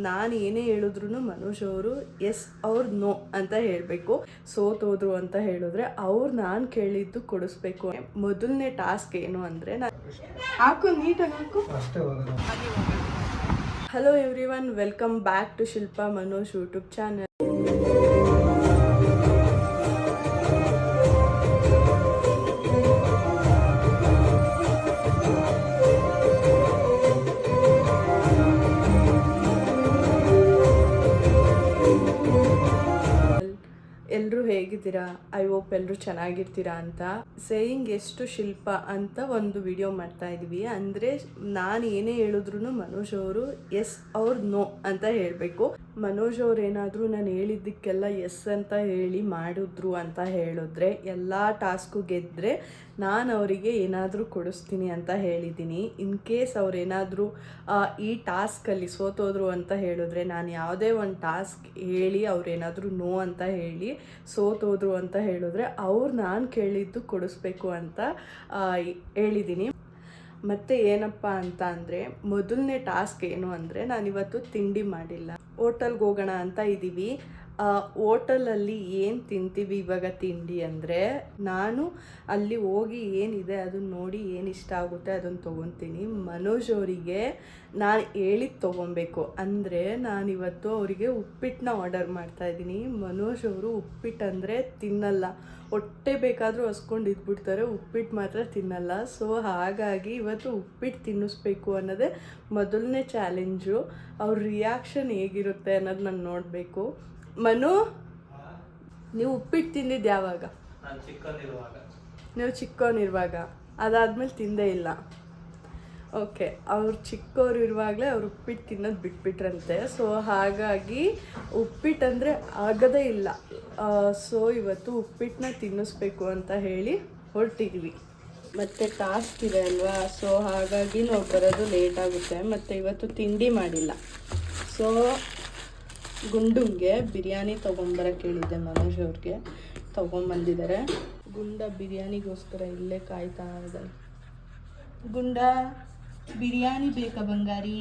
ನಾನು ಏನೇ ಹೇಳಿದ್ರು ಮನೋಜ್ ಅವರು ಎಸ್ ಅವ್ರು ನೋ ಅಂತ ಹೇಳಬೇಕು. ಸೋತೋದ್ರು ಅಂತ ಹೇಳಿದ್ರೆ ಅವ್ರು ನಾನು ಕೇಳಿದ್ದು ಕೊಡಿಸ್ಬೇಕು. ಮೊದಲನೇ ಟಾಸ್ಕ್ ಏನು ಅಂದರೆ ಹಾಕು ನೀಟಾಗಿ ಹಾಕು. Hello everyone, welcome back to Shilpa Manoj YouTube channel. ಎಲ್ಲರೂ ಹೇಗಿದ್ದೀರಾ? ಐ ಹೋಪ್ ಎಲ್ಲರೂ ಚೆನ್ನಾಗಿರ್ತೀರಾ ಅಂತ. ಸೇಯಿಂಗ್ ಎಷ್ಟು ಶಿಲ್ಪ ಅಂತ ಒಂದು ವಿಡಿಯೋ ಮಾಡ್ತಾ ಇದೀವಿ. ಅಂದರೆ ನಾನು ಏನೇ ಹೇಳಿದ್ರು ಮನೋಜ್ ಅವರು ಎಸ್ ಅವ್ರು ನೋ ಅಂತ ಹೇಳಬೇಕು. ಮನೋಜ್ ಅವ್ರು ಏನಾದರೂ ನಾನು ಹೇಳಿದ್ದಕ್ಕೆಲ್ಲ ಎಸ್ ಅಂತ ಹೇಳಿ ಮಾಡಿದ್ರು ಅಂತ ಹೇಳಿದ್ರೆ, ಎಲ್ಲ ಟಾಸ್ಕು ಗೆದ್ದರೆ ನಾನು ಅವರಿಗೆ ಏನಾದರೂ ಕೊಡಿಸ್ತೀನಿ ಅಂತ ಹೇಳಿದ್ದೀನಿ. ಇನ್ ಕೇಸ್ ಅವ್ರೇನಾದರೂ ಈ ಟಾಸ್ಕಲ್ಲಿ ಸೋತೋದ್ರು ಅಂತ ಹೇಳಿದ್ರೆ, ನಾನು ಯಾವುದೇ ಒಂದು ಟಾಸ್ಕ್ ಹೇಳಿ ಅವ್ರೇನಾದರೂ ನೋ ಅಂತ ಹೇಳಿ ಸೋತೋದ್ರು ಅಂತ ಹೇಳಿದ್ರೆ ಅವ್ರು ನಾನು ಕೇಳಿದ್ದು ಕೊಡಿಸ್ಬೇಕು ಅಂತ ಹೇಳಿದ್ದೀನಿ. ಮತ್ತು ಏನಪ್ಪ ಅಂತ ಅಂದರೆ, ಮೊದಲನೇ ಟಾಸ್ಕ್ ಏನು ಅಂದರೆ, ನಾನಿವತ್ತು ತಿಂಡಿ ಮಾಡಿಲ್ಲ. ಹೋಟೆಲ್ಗೆ ಹೋಗೋಣ ಅಂತ ಇದ್ದೀವಿ. ಹೋಟೆಲಲ್ಲಿ ಏನು ತಿಂತೀವಿ ಇವಾಗ ತಿಂಡಿ ಅಂದರೆ, ನಾನು ಅಲ್ಲಿ ಹೋಗಿ ಏನಿದೆ ಅದನ್ನು ನೋಡಿ ಏನು ಇಷ್ಟ ಆಗುತ್ತೆ ಅದನ್ನು ತೊಗೊತೀನಿ. ಮನೋಜ್ ಅವರಿಗೆ ನಾನು ಹೇಳಿದ್ದು ತೊಗೊಬೇಕು. ಅಂದರೆ ನಾನಿವತ್ತು ಅವರಿಗೆ ಉಪ್ಪಿಟ್ಟನ್ನ ಆರ್ಡರ್ ಮಾಡ್ತಾಯಿದ್ದೀನಿ. ಮನೋಜ್ ಅವರು ಉಪ್ಪಿಟ್ಟು ಅಂದರೆ ತಿನ್ನಲ್ಲ, ಹೊಟ್ಟೆ ಬೇಕಾದರೂ ಹಸ್ಕೊಂಡು ಇದ್ಬಿಡ್ತಾರೆ, ಉಪ್ಪಿಟ್ಟು ಮಾತ್ರ ತಿನ್ನಲ್ಲ. ಸೊ ಹಾಗಾಗಿ ಇವತ್ತು ಉಪ್ಪಿಟ್ಟು ತಿನ್ನಿಸ್ಬೇಕು ಅನ್ನೋದೇ ಮೊದಲನೇ ಚಾಲೆಂಜು. ಅವ್ರ ರಿಯಾಕ್ಷನ್ ಹೇಗಿರುತ್ತೆ ಅನ್ನೋದು ನಾನು ನೋಡಬೇಕು. ಮನು, ನೀವು ಉಪ್ಪಿಟ್ಟು ತಿಂದಿದ್ದು ಯಾವಾಗ? ನೀವು ಚಿಕ್ಕವನಿರುವಾಗ. ಅದಾದಮೇಲೆ ತಿಂದೇ ಇಲ್ಲ. ಓಕೆ, ಅವ್ರು ಚಿಕ್ಕವರು ಇರುವಾಗಲೇ ಅವ್ರು ಉಪ್ಪಿಟ್ಟು ತಿನ್ನೋದು ಬಿಟ್ಬಿಟ್ರಂತೆ. ಸೊ ಹಾಗಾಗಿ ಉಪ್ಪಿಟ್ಟು ಅಂದರೆ ಆಗೋದೇ ಇಲ್ಲ. ಸೊ ಇವತ್ತು ಉಪ್ಪಿಟ್ಟನ್ನ ತಿನ್ನಿಸ್ಬೇಕು ಅಂತ ಹೇಳಿ ಹೊರಟಿದ್ವಿ. ಮತ್ತು ಟಾಸ್ಕ್ ಇದೆ ಅಲ್ವಾ, ಸೊ ಹಾಗಾಗಿ ನಾವು ಬರೋದು ಲೇಟ್ ಆಗುತ್ತೆ. ಮತ್ತು ಇವತ್ತು ತಿಂಡಿ ಮಾಡಿಲ್ಲ. ಸೊ ಗುಂಡುಂಗೆ ಬಿರಿಯಾನಿ ತೊಗೊಂಬರಕ್ಕೆ ಹೇಳಿದ್ದೆ ಮನೋಜ್ ಅವ್ರಿಗೆ, ತೊಗೊಂಬಂದಿದ್ದಾರೆ. ಗುಂಡ ಬಿರಿಯಾನಿಗೋಸ್ಕರ ಇಲ್ಲೇ ಕಾಯ್ತಾ ಇದ್ದಾರೆ. ಗುಂಡ, ಬಿರಿಯಾನಿ ಬೇಕಾ ಬಂಗಾರಿ?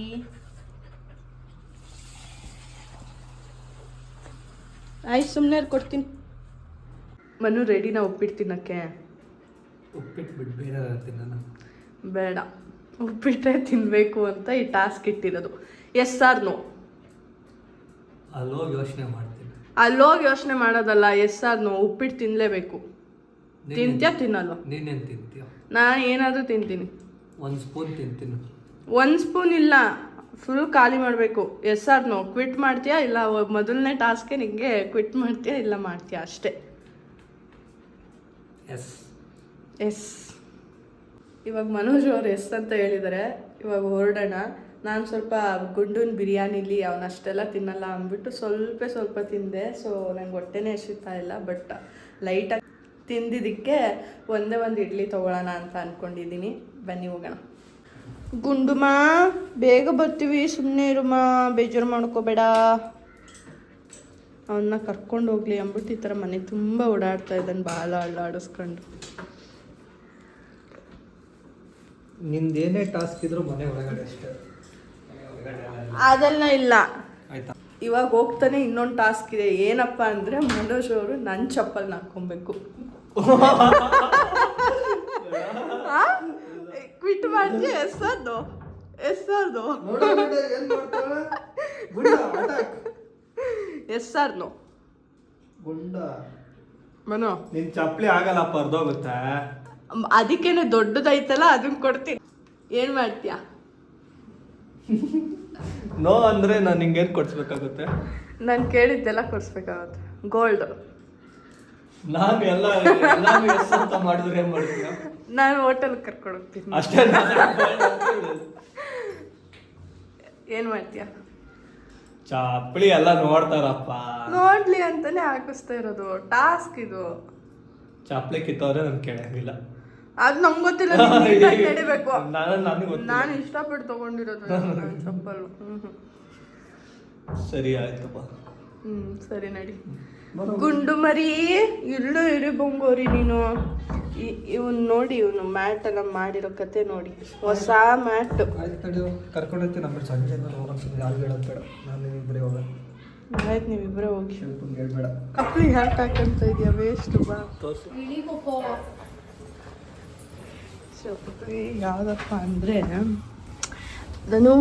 ಆಯ್ತು, ಸುಮ್ಮನೆ ಕೊಡ್ತೀನಿ. ಮನು ರೆಡಿನಾ ಉಪ್ಪಿಟ್ಟು ತಿನ್ನೋಕ್ಕೆ? ಉಪ್ಪಿಟ್ಟು ಬಿಟ್ಟು ಬೇರೆ ತಿನ್ನೋಣ? ಬೇಡ, ಉಪ್ಪಿಟ್ಟೆ ತಿನ್ನಬೇಕು ಅಂತ ಈ ಟಾಸ್ಕ್ ಇಟ್ಟಿರೋದು. Yes or no? ಅಲ್ಲೋಗಿ ಯೋಚನೆ ಮಾಡ್ತೀನಿ. ಅಲ್ಲೋಗಿ ಯೋಚನೆ ಮಾಡೋದಲ್ಲ, ಎಸ್ ಆರ್ ನೋ. ಉಪ್ಪಿಟ್ಟು ತಿನ್ನಲೇಬೇಕು. ತಿಂತ್ಯಾ ತಿನ್ನಲ್ವ? ನೀನೇನು ತಿಂತೀಯ? ನಾನು ಏನಾದರೂ ತಿಂತೀನಿ. ಒಂದು ಸ್ಪೂನ್ ತಿಂತೀನಿ. ಒಂದು ಸ್ಪೂನ್ ಇಲ್ಲ, ಫುಲ್ ಖಾಲಿ ಮಾಡಬೇಕು. S or no? ಕ್ವಿಟ್ ಮಾಡ್ತೀಯಾ ಇಲ್ಲ ಮೊದಲನೇ ಟಾಸ್ಕೆ ನಿಮಗೆ ಕ್ವಿಟ್ ಮಾಡ್ತೀಯಾ ಇಲ್ಲ ಮಾಡ್ತೀಯಾ ಅಷ್ಟೇ? ಎಸ್. ಎಸ್. ಇವಾಗ ಮನೋಜ್ ಅವರು ಎಸ್ ಅಂತ ಹೇಳಿದ್ದಾರೆ. ಇವಾಗ ಹೊರಡೋಣ. ನಾನು ಸ್ವಲ್ಪ ಗುಂಡೂನ್ ಬಿರಿಯಾನಿಲಿ ಅವನಷ್ಟೆಲ್ಲ ತಿನ್ನಲ್ಲ ಅಂದ್ಬಿಟ್ಟು ಸ್ವಲ್ಪ ತಿಂದೆ. ಸೊ ನಂಗೆ ಹೊಟ್ಟೆನೇ ಹಸಿತಾ ಇಲ್ಲ. ಬಟ್ ಲೈಟಾಗಿ ತಿಂದಿದ್ದಕ್ಕೆ ಒಂದೇ ಒಂದು ಇಡ್ಲಿ ತೊಗೊಳ್ಳೋಣ ಅಂತ ಅಂದ್ಕೊಂಡಿದ್ದೀನಿ. ಬನ್ನಿ ಹೋಗೋಣ. ಗುಂಡುಮಾ, ಬೇಗ ಬರ್ತೀವಿ, ಸುಮ್ಮನೆ ಇರುಮಾ, ಬೇಜಾರು ಮಾಡ್ಕೋಬೇಡ. ಅವನ್ನ ಕರ್ಕೊಂಡು ಹೋಗ್ಲಿ ಅಂದ್ಬಿಟ್ಟು ಈ ಥರ ಮನೆ ತುಂಬ ಓಡಾಡ್ತಾ ಇದ್ದಾನೆ, ಬಾಲ ಅಳ್ಳಾಡಿಸ್ಕೊಂಡು. ನಿಂದೇನೇ ಟಾಸ್ಕ್ ಇದ್ರು ಮನೆ ಒಳಗಡೆ ಅಷ್ಟೇ, ಅದೆಲ್ಲ ಇಲ್ಲ. ಆಯ್ತಾ? ಇವಾಗ ಹೋಗ್ತಾನೆ ಇನ್ನೊಂದು ಟಾಸ್ಕ್ ಇದೆ. ಏನಪ್ಪ ಅಂದರೆ, ಮನೋಜ್ ಅವರು ನನ್ನ ಚಪ್ಪಲ್ನ ಹಾಕ್ಕೊಬೇಕು. ಕ್ವಿಟ್ ಮಾಡ್ತೀಯ? ಎಸ್ಸರ್ದು ಎಸ್ಸರ್ದು ಎಸ್ಸರ್ನು ಗುಂಡ ಮನೋ, ನಿನ್ ಚಪ್ಪಲಿ ಆಗಲ್ಲ, ಪರ್ದೋಗುತ್ತೆ. ಅದಕ್ಕೇನೆ ದೊಡ್ಡದೈತಲ್ಲ, ಅದನ್ನ ಕೊಡ್ತೀನಿ. ಏನು ಮಾಡ್ತೀಯಾ? ನೋ ಅಂದರೆ ನಾನು ನಿಂಗೇನು ಕೊಡಿಸ್ಬೇಕಾಗುತ್ತೆ? ನಾನು ಕೇಳಿದ್ದೆಲ್ಲ ಕೊಡಿಸ್ಬೇಕಾಗುತ್ತೆ. ಗೋಲ್ಡ್. ನಾನು ಎಲ್ಲ ಎಸ್ ಅಂತ ಮಾಡಿದ್ರೆ ಏನು ಮಾಡ್ತೀಯ? ನಾನು ಹೋಟೆಲ್ಗೆ ಕರ್ಕೊಂಡು ಹೋಗ್ತೀನಿ ಅಷ್ಟೇ. ಏನು ಮಾಡ್ತೀಯಾ? ಚಪ್ಪಲಿ ಎಲ್ಲ ನೋಡ್ತಾರಪ್ಪ. ನೋಡ್ಲಿ ಅಂತಾನೆ ಹಾಕಿಸ್ತಾ ಇರೋದು. ಟಾಸ್ಕ್ ಇದು. ಚಪ್ಪಲಿ ಕಿತ್ತವ್ರೆ ನಾನು ಕೇಳಂಗಿಲ್ಲ. ಅದು ನಂಗೆ ಗೊತ್ತಿಲ್ಲ, ನಡಿಬೇಕು. ನಾನು ಇಷ್ಟಪಟ್ಟು ತಗೊಂಡಿರೋದು ಚಪ್ಪಲು. ಸರಿ ಆಯ್ತಪ್ಪ. ಸರಿ ನಡಿ. ಗುಂಡು ಮರಿ, ಇಲ್ಲೂ ಇರಿ ಬಂಗೋರಿ ನೀನು. ಇವನ್ ನೋಡಿ, ಇವನು ಮ್ಯಾಟ್ ಎಲ್ಲ ಮಾಡಿರೋ ಕತೆ ನೋಡಿ, ಹೊಸ ಮ್ಯಾಟ್. ಕರ್ಕೊಂಡೈತೆ ನಮ್ಮ ಸಂಜೆ ಹೋಗೋದು, ಯಾರು ಹೇಳೋದು ಬೇಡ, ನಾನು ಇಬ್ಬರೇ ಹೋಗೋಣ. ಆಯ್ತು, ನೀವಿಬ್ಬರೇ ಹೋಗಿ. ಶಿಲ್ಪಂಗೆ ಹೇಳ್ಬೇಡ. ಕಪ್ಪಲಿ ಹ್ಯಾಟ್ ಹಾಕಂತ ಇದೆಯಾ, ವೇಸ್ಟ್ ಬಾ. ಚಪ್ಪಲಿ ಯಾವುದಪ್ಪ ಅಂದರೆ, ನಾನು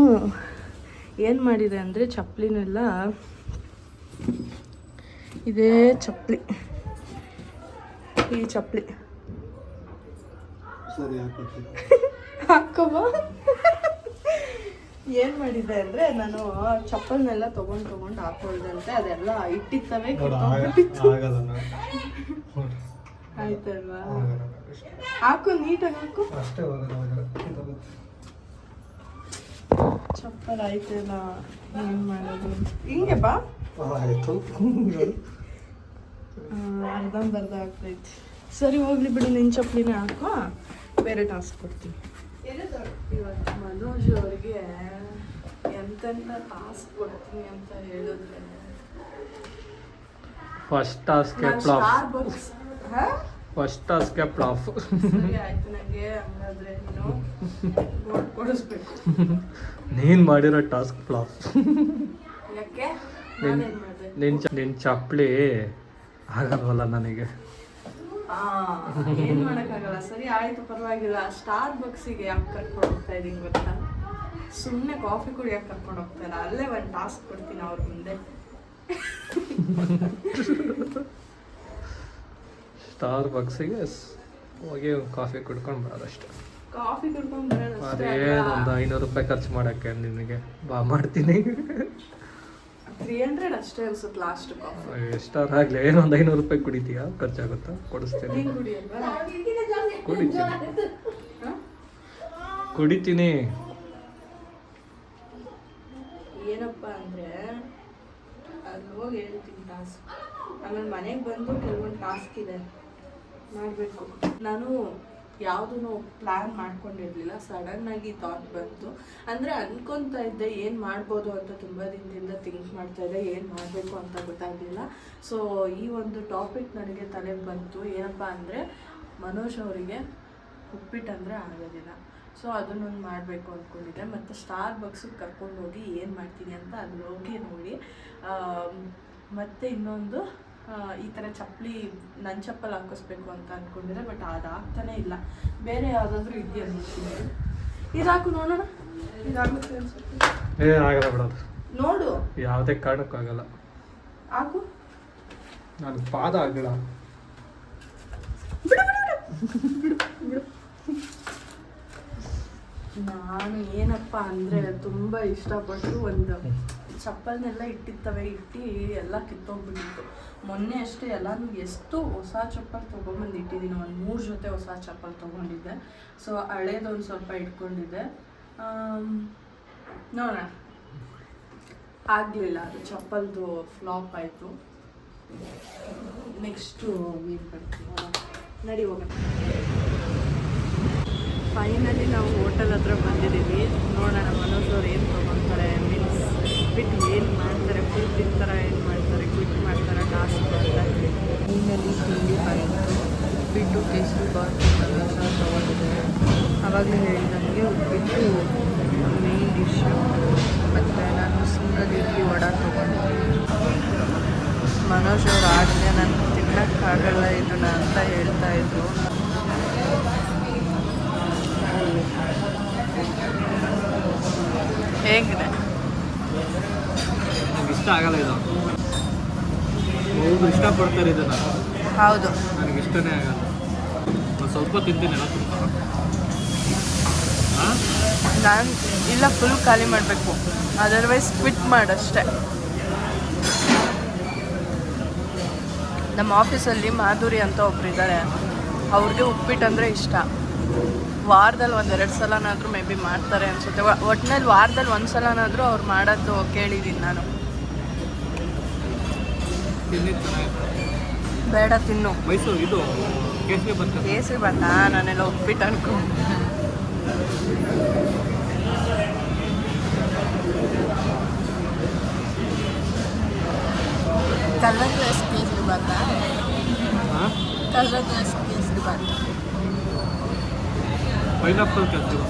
ಏನು ಮಾಡಿದೆ ಅಂದರೆ ಚಪ್ಪಲಿನೆಲ್ಲ ಇದೇ ಚಪ್ಪಲಿ, ಈ ಚಪ್ಪಲಿ ಸರಿ ಹಾಕಮ್ಮ. ಏನು ಮಾಡಿದೆ ಅಂದರೆ ನಾನು ಚಪ್ಪಲ್ನೆಲ್ಲ ತೊಗೊಂಡು ಹಾಕೊಳ್ದಂತೆ, ಅದೆಲ್ಲ ಇಟ್ಟಿತ್ತವೆ. ಆಯ್ತಲ್ವಾ, ಹಾಕು, ನೀಟಾಗಿ ಹಾಕು. ಅಷ್ಟೇ ಚಪ್ಪಲ್ ಆಯ್ತಲ್ಲ, ಏನು ಮಾಡೋದು? ಹಿಂಗೆ ಬಾ. ಆಯಿತು, ಅರ್ಧಂಬರ್ಧ ಆಗ್ತೈತಿ. ಸರಿ, ಹೋಗ್ಲಿ ಬಿಡು, ನಿನ್ನ ಚಪ್ಪಲಿನೇ ಹಾಕೋ, ಬೇರೆ ಟಾಸ್ಕ್ ಕೊಡ್ತೀನಿ. ಇವತ್ತು ಮನೋಜ್ ಅವ್ರಿಗೆ ಎಂತೆಂಥ ಟಾಸ್ಕ್ ಕೊಡ್ತೀನಿ ಅಂತ ಹೇಳಿದ್ರೆ, first task Starbucks. First task flop. ಸರಿ ಆಯ್ತು, ನನಗೆ ಹಂಗಾದ್ರೆ ನೀನು ಗೋಲ್ಡ್ ಕೊಡಿಸ್ಬೇಕು. ನೀನು ಮಾಡಿರೋ ಟಾಸ್ಕ್ ಫ್ಲಾಪ್. ಯಾಕೆ? ನಾನೇನು ಮಾಡಿದೆ? ನಿನ್ನ ಚಪ್ಪಲಿ ಆಗಲ್ವಲ್ಲ ನನಗೆ. ಏನು ಮಾಡೋಕ್ಕಾಗಲ್ಲ. ಸರಿ ಆಯಿತು, ಪರವಾಗಿಲ್ಲ. ಸ್ಟಾರ್ಬಕ್ಸಿಗೆ ಯಾಕೆ ಕರ್ಕೊಂಡು ಹೋಗ್ತಾ ಇದ್ದೀನಿ ಗೊತ್ತಾ? ಸುಮ್ಮನೆ ಕಾಫಿ ಕುಡಿಯೋಕೆ ಕರ್ಕೊಂಡು ಹೋಗ್ತಾಯಿಲ್ಲ, ಅಲ್ಲೇ ಒಂದು ಟಾಸ್ಕ್ ಕೊಡ್ತೀನಿ ಅವ್ರ ಮುಂದೆ. ಸ್ಟಾರ್ಬಕ್ಸಿಗೆ ಹೋಗಿ ಕಾಫಿ ಕುಡ್ಕೊಂಡು ಬರೋದಷ್ಟೇ. ಕಾಫಿ ಕುಡ್ಕೊಂಡು ಬರೋದು ಅದೇ ಒಂದು 500 ರೂಪಾಯಿ ಖರ್ಚು ಮಾಡೋಕ್ಕೆ ನಿನಗೆ ಬಾ ಮಾಡ್ತೀನಿ. 300 ಅಷ್ಟೇ ಅನ್ಸುತ್ತೆ ಲಾಸ್ಟ್ ಕಾಫಿ. ಎಷ್ಟಾರು ಆಗಲಿ, ಏನೊಂದು 500 ರೂಪಾಯಿ ಕುಡಿತೀಯಾ? ಖರ್ಚಾಗುತ್ತಾ? ಕೊಡಿಸ್ತೀನಿ. ನೀನು ಕುಡಿಯಲ್ವಾ? ಕುಡಿತೀನಿ. ಏನಪ್ಪ ಅಂದರೆ, ಅಲ್ಲಿ ಹೋಗಿ ಹೇಳ್ತೀನಿ ಟಾಸ್ಕ್. ಆಮೇಲೆ ಮನೆಗೆ ಬಂದು ಕೆಲವೊಂದು ಟಾಸ್ಕ್ ಇದೆ ಮಾಡಬೇಕು. ನಾನು ಯಾವುದೂ ಪ್ಲ್ಯಾನ್ ಮಾಡ್ಕೊಂಡಿರಲಿಲ್ಲ, ಸಡನ್ನಾಗಿ ಥಾಟ್ ಬಂತು. ಅಂದರೆ ಅನ್ಕೊತಾ ಇದ್ದೆ ಏನು ಮಾಡ್ಬೋದು ಅಂತ, ತುಂಬ ದಿನದಿಂದ ಥಿಂಕ್ ಮಾಡ್ತಾಯಿದ್ದೆ, ಏನು ಮಾಡಬೇಕು ಅಂತ ಗೊತ್ತಾಗಲಿಲ್ಲ. ಸೊ ಈ ಒಂದು ಟಾಪಿಕ್ ನನಗೆ ತಲೆಗೆ ಬಂತು. ಏನಪ್ಪ ಅಂದರೆ, ಮನೋಜ್ ಅವರಿಗೆ ಉಪ್ಪಿಟ್ಟು ಅಂದರೆ ಆಗೋದಿಲ್ಲ. ಸೊ ಅದನ್ನೊಂದು ಮಾಡಬೇಕು ಅಂದ್ಕೊಂಡಿದ್ದೆ. ಮತ್ತು ಸ್ಟಾರ್ಬಕ್ಸಿಗೆ ಕರ್ಕೊಂಡು ಹೋಗಿ ಏನು ಮಾಡ್ತೀನಿ ಅಂತ ಅಲ್ಲಿ ಹೋಗಿ ನೋಡಿ. ಮತ್ತು ಇನ್ನೊಂದು, ಈ ಥರ ಚಪ್ಪಲಿ ನನ್ನ ಚಪ್ಪಲ್ ಹಾಕಿಸ್ಬೇಕು ಅಂತ ಅಂದ್ಕೊಂಡಿದ್ದೆ, ಬಟ್ ಅದು ಆಗ್ತಾನೆ ಇಲ್ಲ. ಬೇರೆ ಯಾವುದಾದ್ರೂ ಇದೆಯಾ ನೋಡ್ತೀನಿ. ಇದು ಹಾಕು ನೋಡೋಣ, ಇದಾಗುತ್ತೆ ಅನ್ಸುತ್ತೆ. ಆಗಲ್ಲ ಬಿಡೋದು, ನೋಡು. ಯಾವುದೇ ಕಾರಣಕ್ಕೂ ಆಗಲ್ಲ. ಹಾಕು. ನಾನು ಪಾದ ಆಗಲ್ಲ. ನಾನು ಏನಪ್ಪ ಅಂದರೆ ತುಂಬ ಇಷ್ಟಪಟ್ಟು ಒಂದು ಚಪ್ಪಲ್ನೆಲ್ಲ ಇಟ್ಟಿರ್ತವೆ, ಎಲ್ಲ ಕಿತ್ತೋಗ್ಬಿಟ್ಟಿತ್ತು. ಮೊನ್ನೆ ಅಷ್ಟೇ ಎಲ್ಲನೂ ಎಷ್ಟು ಹೊಸ ಚಪ್ಪಲ್ ತೊಗೊಂಬಂದು ಇಟ್ಟಿದ್ದೀನಿ. ಒಂದು 3 ಜೊತೆ ಹೊಸ ಚಪ್ಪಲ್ ತೊಗೊಂಡಿದ್ದೆ. ಸೊ ಹಳೇದೊಂದು ಸ್ವಲ್ಪ ಇಟ್ಕೊಂಡಿದ್ದೆ. ನೋಡೋಣ, ಆಗಲಿಲ್ಲ, ಅದು ಚಪ್ಪಲ್ದು ಫ್ಲಾಪ್ ಆಯಿತು. ನೆಕ್ಸ್ಟು ವೀಕ್ ಬರ್ತೀವಿ, ನಡಿ ಹೋಗೋಣ. ಫೈನಲಿ ನಾವು ಹೋಟೆಲ್ ಹತ್ರ ಬಂದಿದ್ದೀವಿ. ನೋಡೋಣ ಮನೋಜ್ ಅವ್ರು ಏನು ತೊಗೊತಾರೆ, ಮೀನ್ಸ್ ಬಿಟ್ಟು ಏನು ಮಾಡ್ತಾರೆ, ಫುಲ್ ತಿಂತಾರೆ, ಏನು ಮಾಡ್ತಾರೆ, ಕ್ವಿಟ್ ಮಾಡ್ತಾರೆ ಟಾಸ್ಕ್ ಅಂತ. ಫೈನಲಿ ತಿಂಡಿ ಬಂತು. ಉಪ್ಪಿಟ್ಟು, ಕೇಸರಿ ಬಾತ್ ತೊಗೊಂಡಿದ್ದೆ. ಆವಾಗಲೇ ಹೇಳಿದಂಗೆ ಉಪ್ಪಿಟ್ಟು ಮೇನ್ ಡಿಶ್ಶು. ಮತ್ತು ನಾನು ಸಿಂಗಲ್ ಇಡ್ಲಿ ವಡ ತೊಗೊಂಡಿದ್ದೀನಿ. ಮನೋಜ್ ಅವ್ರು ಆಗಲೇ ನಾನು ತಿನ್ನೋಕ್ಕಾಗಲ್ಲ ಇದನ್ನ ಅಂತ ಹೇಳ್ತಾಯಿದ್ರು. ಹೇಗಿದೆ? ನನಗೆ ಇಷ್ಟ ಆಗಲ್ಲ ಇದು. ಒಬ್ಬರು ಇಷ್ಟಪಡ್ತಾರೆ ಇದನ್ನು. ಹೌದು, ನನಗೆ ಇಷ್ಟನೇ ಆಗಲ್ಲ. ಒಂದು ಸ್ವಲ್ಪ ತಿಂತೀನಿ, ಎಲ್ಲ ತಿಂತಾರೆ. ನಾನು ಇಲ್ಲ, ಫುಲ್ ಖಾಲಿ ಮಾಡಬೇಕು, ಅದರ್ವೈಸ್ ಕ್ವಿಟ್ ಮಾಡಷ್ಟೆ. ನಮ್ಮ ಆಫೀಸಲ್ಲಿ ಮಾಧುರಿ ಅಂತ ಒಬ್ರು ಇದ್ದಾರೆ. ಅವ್ರಿಗೆ ಉಪ್ಪಿಟ್ಟು ಅಂದರೆ ಇಷ್ಟ. ವಾರದಲ್ಲಿ 1-2 ಸಲನಾದರೂ ಮೇ ಬಿ ಮಾಡ್ತಾರೆ ಅನಿಸುತ್ತೆ. ಒಟ್ಟಿನಲ್ಲಿ ವಾರದಲ್ಲಿ 1 ಸಲನಾದರೂ ಅವ್ರು ಮಾಡೋದು ಕೇಳಿದ್ದೀನಿ ನಾನು. ಬೇಡ, ತಿನ್ನು. ಮೈಸೂರು ಇದು ಕೇಸರಿ ಬಾತ್. ಕೇಸರಿ ಬಾತಾ? ನಾನೆಲ್ಲ ಉಪ್ಪಿಟ್ಟು ಅನ್ಕೊಂಡು. ಕಲರ್ ಡ್ರೆಸ್ ಕೇಸರಿ ಬಾತಾ? Colour dress kesari bath. Pineapple ಕಲ್ತಿವ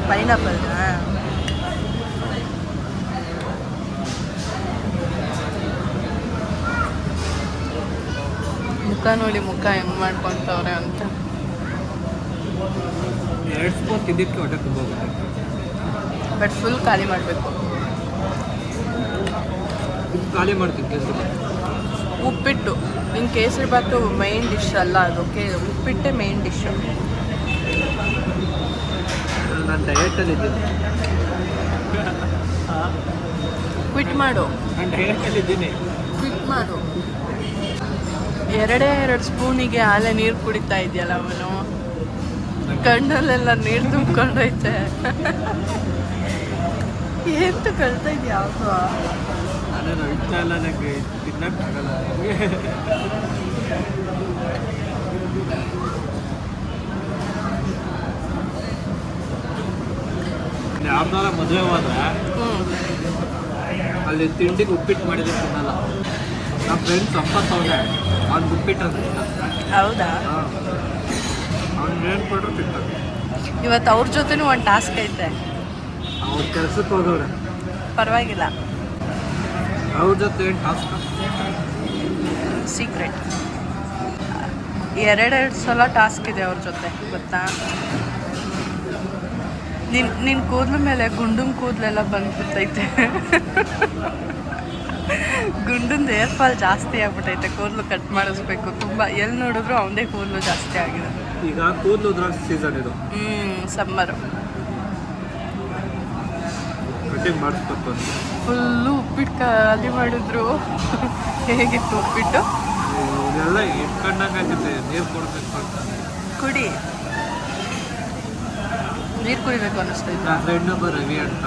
ಪೈನಾಪಲ್ನಾ? ಮುಖ ನೋಡಿ, ಮುಖ ಹೆಂಗ್ ಮಾಡ್ಕೊಂತವ್ರೆ ಅಂತ. 2 ಸ್ಪೂನ್ ತಿಂದಿದ್ದಕ್ಕೆ ಹೊಟ್ಟೆ ತುಂಬ ಹೋಗುತ್ತೆ. ಬಟ್ ಫುಲ್ ಖಾಲಿ ಮಾಡಬೇಕು. ಖಾಲಿ ಮಾಡ್ತೀನಿ ಕೇಸರಿ. ಉಪ್ಪಿಟ್ಟು ಇನ್ನು ಕೇಸರಿ ಬಾತು ಮೈನ್ ಡಿಶ್ ಅಲ್ಲ, ಅದು ಉಪ್ಪಿಟ್ಟೆ ಮೈನ್ ಡಿಶ್ಶು. ನಾನು ಡಯಟಲ್ಲಿ ಇದ್ದೀನಿ. ಕ್ವಿಟ್ ಮಾಡು, ನಾನು ಡಯಟಲ್ಲಿ ಇದ್ದೀನಿ. ಕ್ವಿಟ್ ಮಾಡು. 2 ಸ್ಪೂನಿಗೆ ಆಲೆ ನೀರು ಕುಡಿತಾ ಇದೆಯಲ್ಲ ಅವನು. ಕಣ್ಣಲ್ಲೆಲ್ಲ ನೀರು ತುಂಬ್ಕೊಂಡೈತೆ. ಏನು ಕಳ್ತಾ ಇದೆಯಾ ಯಾವುದು? ನಾನೇನು ಇಷ್ಟ ಇಲ್ಲ, ನನಗೆ ತಿನ್ನಕ್ಕಾಗಲ್ಲ. ಯಾವ್ದಾರ ಮದುವೆ ಹೋದ್ರೆ ಅಲ್ಲಿ ತಿಂಡಿಗೆ ಉಪ್ಪಿಟ್ಟು ಮಾಡಿದ್ರೆ ತಿನ್ನಲ್ಲ. ನಮ್ಮ ಫ್ರೆಂಡ್ಸ್ ಸಂಪತ್ತವ್ರೆ, ಅವ್ನಿಗೆ ಉಪ್ಪಿಟ್ಟು ಅಂತ ಇಷ್ಟ. ಹೌದಾ? ಅವ್ನಿಗೆ ಏನು ಕೊಟ್ಟರು ತಿಂತಾರೆ. ಇವತ್ತು ಅವ್ರ ಜೊತೆನೂ ಒಂದು ಟಾಸ್ಕ್ ಐತೆ. ಅವ್ರ ಕೆಲ್ಸಕ್ಕೆ ಹೋದವ್ರೆ, ಪರವಾಗಿಲ್ಲ. ಅವ್ರ ಜೊತೆ ಏನು ಟಾಸ್ಕ್? ಸೀಕ್ರೆಟ್. 2 ಸಲ ಟಾಸ್ಕ್ ಇದೆ ಅವ್ರ ಜೊತೆ, ಗೊತ್ತಾ? ನಿನ್ನ ಕೂದಲ ಮೇಲೆ ಗುಂಡನ್ ಕೂದಲೆಲ್ಲ ಬಂದ್ಬಿಟ್ಟೈತೆ. ಗುಂಡಂದು ಏರ್ ಫಾಲ್ ಜಾಸ್ತಿ ಆಗ್ಬಿಟ್ಟೈತೆ. ಕೂದಲು ಕಟ್ ಮಾಡಿಸ್ಬೇಕು ತುಂಬ. ಎಲ್ಲಿ ನೋಡಿದ್ರು ಅವನದೇ ಕೂದಲು ಜಾಸ್ತಿ ಆಗಿದೆ. ಈಗ ಕೂದಲು ಉದ್ರೋ ಸೀಸನ್ ಇದು. ಸಮ್ಮರು. ಕಟಿಂಗ್ ಮಾಡಿಸ್ಬೇಕು ಅಂತ ಫುಲ್ಲು ಉಪ್ಪಿಟ್ಟು ಖಾಲಿ ಮಾಡಿದ್ರು. ಹೇಗಿತ್ತು ಉಪ್ಪಿಟ್ಟು? ಇದೆಲ್ಲ ಇಟ್ಕೊಂಡಂಗೆ ಆಗುತ್ತೆ. ನೀರು ಕೊಡಬೇಕು ಅಂತ. ಕುಡಿ. ನೀರು ಕುಡಿಬೇಕು ಅನ್ನಿಸ್ತೈತೆ. ನನ್ನ ಇನ್ನೊಬ್ಬ ರವಿ ಅಂತ